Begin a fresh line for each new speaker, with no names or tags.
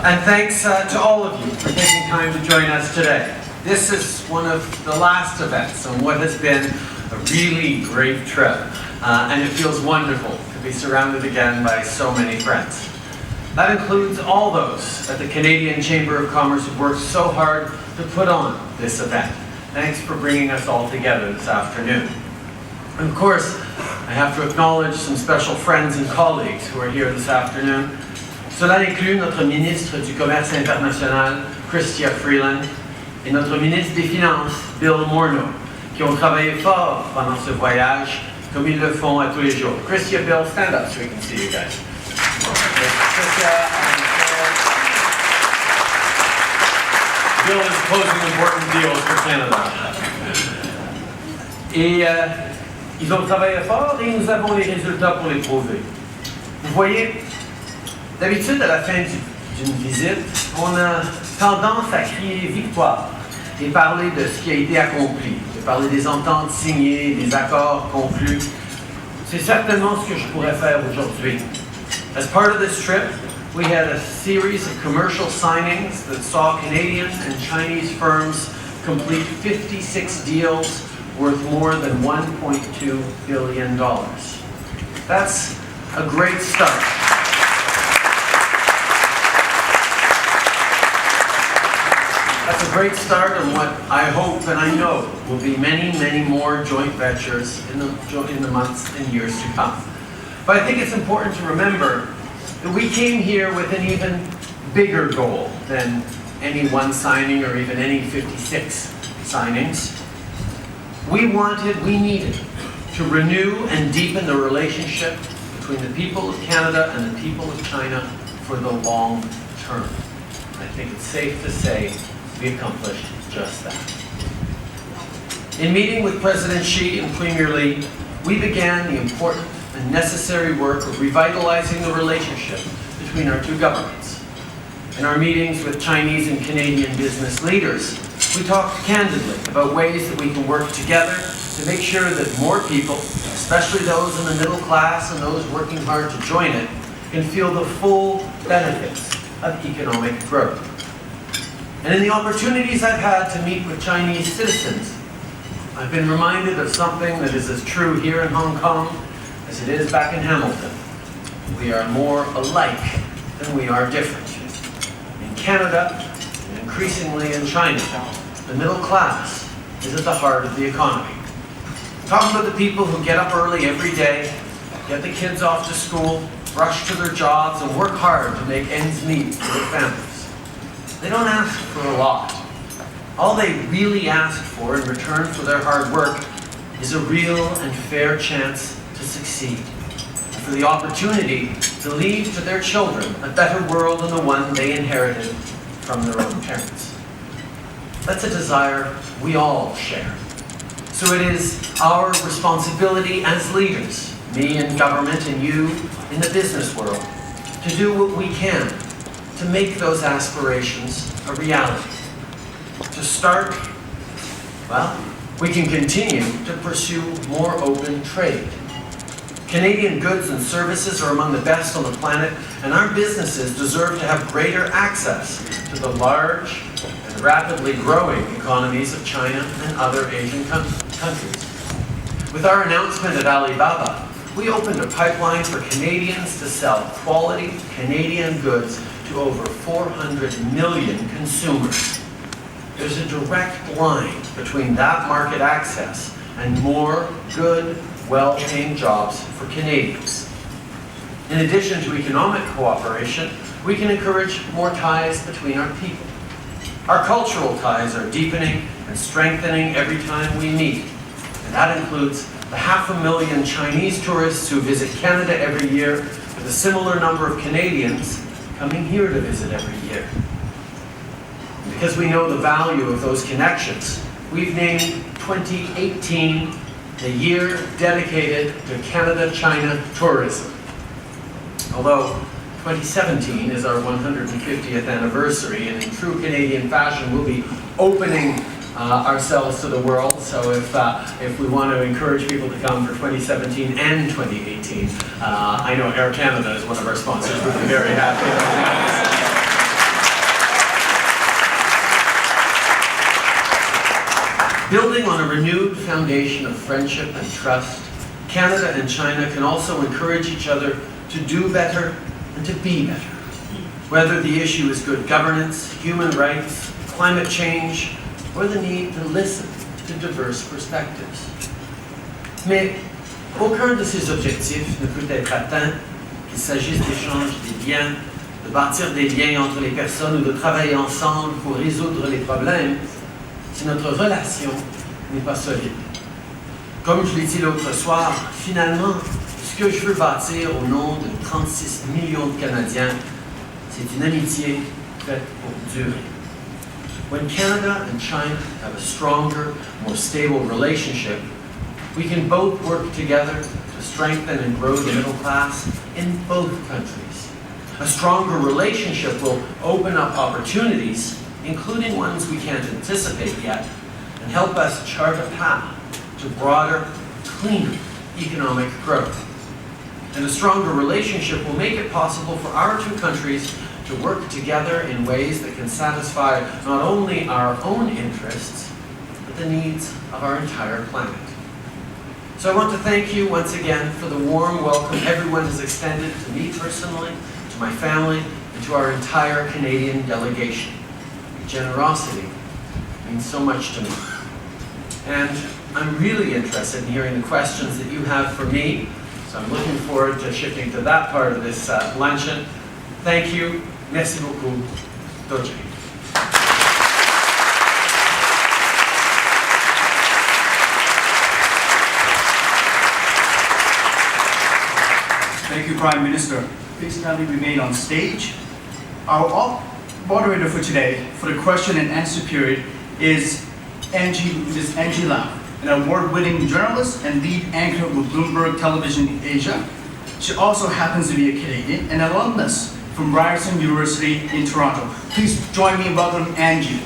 And thanks to all of you for taking time to join us today. This is one of the last events on what has been a really great trip. And it feels wonderful to be surrounded again by so many friends. That includes all those at the Canadian Chamber of Commerce who've worked so hard to put on this event. Thanks for bringing us all together this afternoon. And of course, I have to acknowledge some special friends and colleagues who are here this afternoon. Cela inclut notre ministre du Commerce international, Chrystia Freeland, et notre ministre des Finances, Bill Morneau, qui ont travaillé fort pendant ce voyage, comme ils le font à tous les jours. Chrystia, Bill, stand up so we can see you guys. Chrystia and Bill is closing important deals for Canada. Et ils ont travaillé fort et nous avons les résultats pour les prouver. Vous voyez, d'habitude, à la fin d'une visite, on a tendance à crier victoire et parler de ce qui a été accompli, de parler des ententes signées, des accords conclus. C'est certainement ce que je pourrais faire aujourd'hui. As part of this trip, we had a series of commercial signings that saw Canadian and Chinese firms complete 56 deals worth more than $1.2 billion. That's a great start. That's a great start on what I hope and I know will be many, many more joint ventures in the months and years to come. But I think it's important to remember that we came here with an even bigger goal than any one signing or even any 56 signings. We needed to renew and deepen the relationship between the people of Canada and the people of China for the long term. I think it's safe to say we accomplished just that. In meeting with President Xi and Premier Li, we began the important and necessary work of revitalizing the relationship between our two governments. In our meetings with Chinese and Canadian business leaders, we talked candidly about ways that we can work together to make sure that more people, especially those in the middle class and those working hard to join it, can feel the full benefits of economic growth. And in the opportunities I've had to meet with Chinese citizens, I've been reminded of something that is as true here in Hong Kong as it is back in Hamilton. We are more alike than we are different. In Canada, and increasingly in China, the middle class is at the heart of the economy. Talking about the people who get up early every day, get the kids off to school, rush to their jobs, and work hard to make ends meet for their families. They don't ask for a lot. All they really ask for in return for their hard work is a real and fair chance to succeed, and for the opportunity to leave to their children a better world than the one they inherited from their own parents. That's a desire we all share. So it is our responsibility as leaders, me in government and you in the business world, to do what we can to make those aspirations a reality. To start, well, we can continue to pursue more open trade. Canadian goods and services are among the best on the planet, and our businesses deserve to have greater access to the large and rapidly growing economies of China and other Asian countries. With our announcement at Alibaba, we opened a pipeline for Canadians to sell quality Canadian goods to over 400 million consumers. There's a direct line between that market access and more good, well-paying jobs for Canadians. In addition to economic cooperation, we can encourage more ties between our people. Our cultural ties are deepening and strengthening every time we meet, and that includes the 500,000 Chinese tourists who visit Canada every year, with a similar number of Canadians coming here to visit every year. Because we know the value of those connections, we've named 2018 the year dedicated to Canada-China tourism. Although 2017 is our 150th anniversary, and in true Canadian fashion, we'll be opening ourselves to the world. So if we want to encourage people to come for 2017 and 2018, I know Air Canada is one of our sponsors. We'd be very happy. Building on a renewed foundation of friendship and trust, Canada and China can also encourage each other to do better and to be better. Whether the issue is good governance, human rights, climate change, or the need to listen to diverse perspectives. Mais aucun de ces objectifs ne peut être atteint, qu'il s'agisse d'échanges des biens, de bâtir des liens entre les personnes ou de travailler ensemble pour résoudre les problèmes, si notre relation n'est pas solide. Comme je l'ai dit l'autre soir, finalement, ce que je veux bâtir au nom de 36 millions de Canadiens, c'est une amitié faite pour durer. When Canada and China have a stronger, more stable relationship, we can both work together to strengthen and grow the middle class in both countries. A stronger relationship will open up opportunities, including ones we can't anticipate yet, and help us chart a path to broader, cleaner economic growth. And a stronger relationship will make it possible for our two countries to work together in ways that can satisfy not only our own interests, but the needs of our entire planet. So I want to thank you once again for the warm welcome everyone has extended to me personally, to my family, and to our entire Canadian delegation. Your generosity means so much to me. And I'm really interested in hearing the questions that you have for me, so I'm looking forward to shifting to that part of this luncheon. Thank you. Merci beaucoup. Doje.
Thank you, Prime Minister. Please kindly remain on stage. Our moderator for today, for the question and answer period, is Ms. Angie Lau, an award-winning journalist and lead anchor with Bloomberg Television Asia. She also happens to be a Canadian and alumnus from Ryerson University in Toronto. Please join me in welcoming Angie.